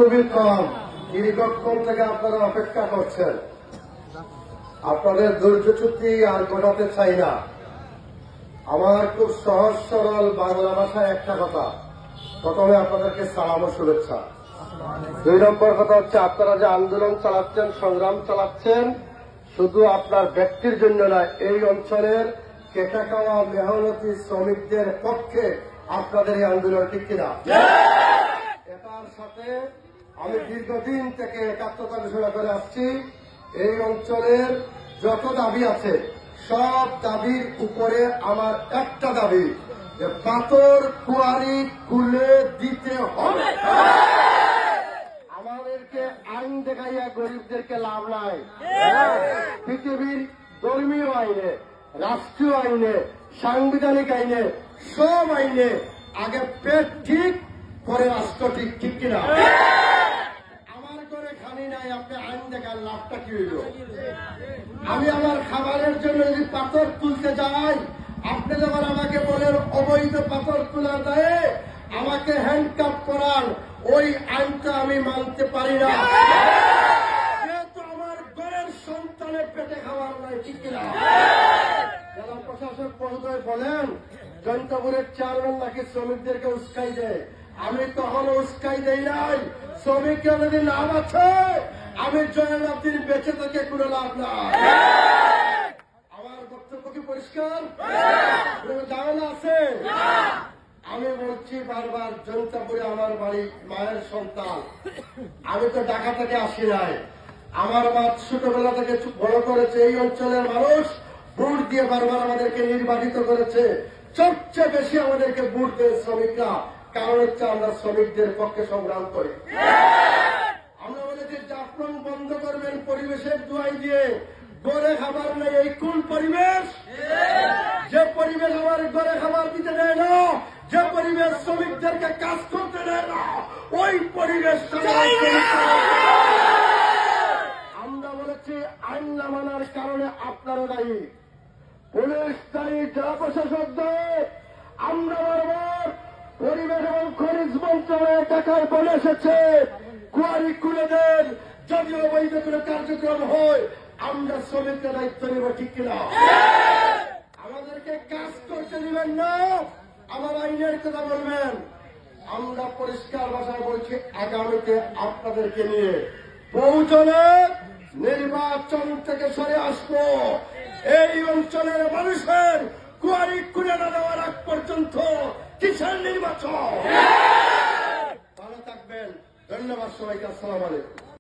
খুবই কম। দীর্ঘক্ষণ থেকে আপনারা অপেক্ষা করছেন। আপনাদের ধৈর্যচ্যুতি আর ঘটাতে চাই না। আমার খুব সহজ সরল বাংলা ভাষায় একটা কথা। প্রথমে আপনাদেরকে সালাম ও শুভেচ্ছা। 2 নম্বর কথা হচ্ছে, আপনারা যে আন্দোলন চালাচ্ছেন, সংগ্রাম চালাচ্ছেন, শুধু আপনার ব্যক্তির জন্য না, এই অঞ্চলের কেটে খাওয়া মেহনতি শ্রমিকদের পক্ষে আপনাদের এই আন্দোলন, ঠিক কিনা? এটার সাথে আমি দীর্ঘদিন থেকে একাত্মতা ঘোষণা করে আসছি। এই অঞ্চলের যত দাবি আছে, সব দাবির উপরে আমার একটা দাবি, যে পাথর কুয়ারি খুলে দিতে হবে। আমাদেরকে আইন দেখাইয়া গরিবদেরকে লাভ নাই। পৃথিবীর ধর্মীয় আইনে, রাষ্ট্রীয় আইনে, সাংবিধানিক আইনে, সব আইনে আগে পেট ঠিক, পরে রাষ্ট্র ঠিক, ঠিক কিনা? আমার ঘরে খানি নাই, আপনি আইন দেখার লাভটা কি হইল? আমি আমার খাবারের জন্য যদি পাথর তুলতে যাই, আপনি যখন আমাকে বলেন অবৈধ পাথর তোলা দেয়, আমাকে হ্যান্ডকাপ করান, ওই আইনটা আমি মানতে পারি না। যেহেতু আমার ঘরের সন্তানের পেটে খাবার নাই, ঠিক কিনা? জেলা প্রশাসক মহোদয় বলেন জনতাপুরের চেয়ারম্যান নাকি শ্রমিকদেরকে উস্কাই দেয়। আমি তখনও উস্কাই দেই নাই। শ্রমিকরা যদি নাম আছে, আমি জয়নাথির বেঁচে থেকে কোনো লাভ নাই। আমার বক্তব্য কি পরিষ্কার? ঝামেলা আছে? আমি বলছি বারবার, জনতাপুরে আমার বাড়ি, মায়ের সন্তান। আমি তো ঢাকা থেকে আসি নাই। আমার মা ছোটবেলা থেকে বড় করেছে। এই অঞ্চলের মানুষ ভোট দিয়ে বারবার আমাদেরকে নির্বাচিত করেছে। সবচেয়ে বেশি আমাদেরকে ভোট দেয় শ্রমিকরা। কারণ হচ্ছে আমরা শ্রমিকদের পক্ষে সংগ্রাম করি। আমরা বলেছি জাফলং বন্ধ করবেন পরিবেশের দোয়াই দিয়ে। গড়ে খাবার নেই, এই কোন পরিবেশ? যে পরিবেশ আমার গড়ে খাবার দিতে দেয় না, যে পরিবেশ শ্রমিকদেরকে কাজ করতে দেয় না, ওই পরিবেশ আমরা বলেছি আইন না মানার কারণে আপনারা দায়ী, পুলিশ দায়ী, জেলা প্রশাসক দায়ী। আমরা বারবার পরিবেশ এবং খনিজ মন্ত্রণালয়ে টাকায় বলে এসেছে কুয়ারি খুলে দেন, যদি অবৈধ কোনো কার্যক্রম হয় আমরা শ্রমিকদের দায়িত্ব নেব, ঠিক কিনা? আমাদেরকে কাজ করতে দিবেন না, আমার আইনের কথা বলবেন। আমরা পরিষ্কার ভাষায় বলছি, আগামীতে আপনাদেরকে নিয়ে বহুজনে নির্বাচন থেকে সরে আসবো। এই অঞ্চলের মানুষের কুয়ারি খুলে না দেওয়ার আগ পর্যন্ত কিসের নির্বাচন? ভালো থাকবেন। ধন্যবাদ সবাইকে। আসসালামু আলাইকুম।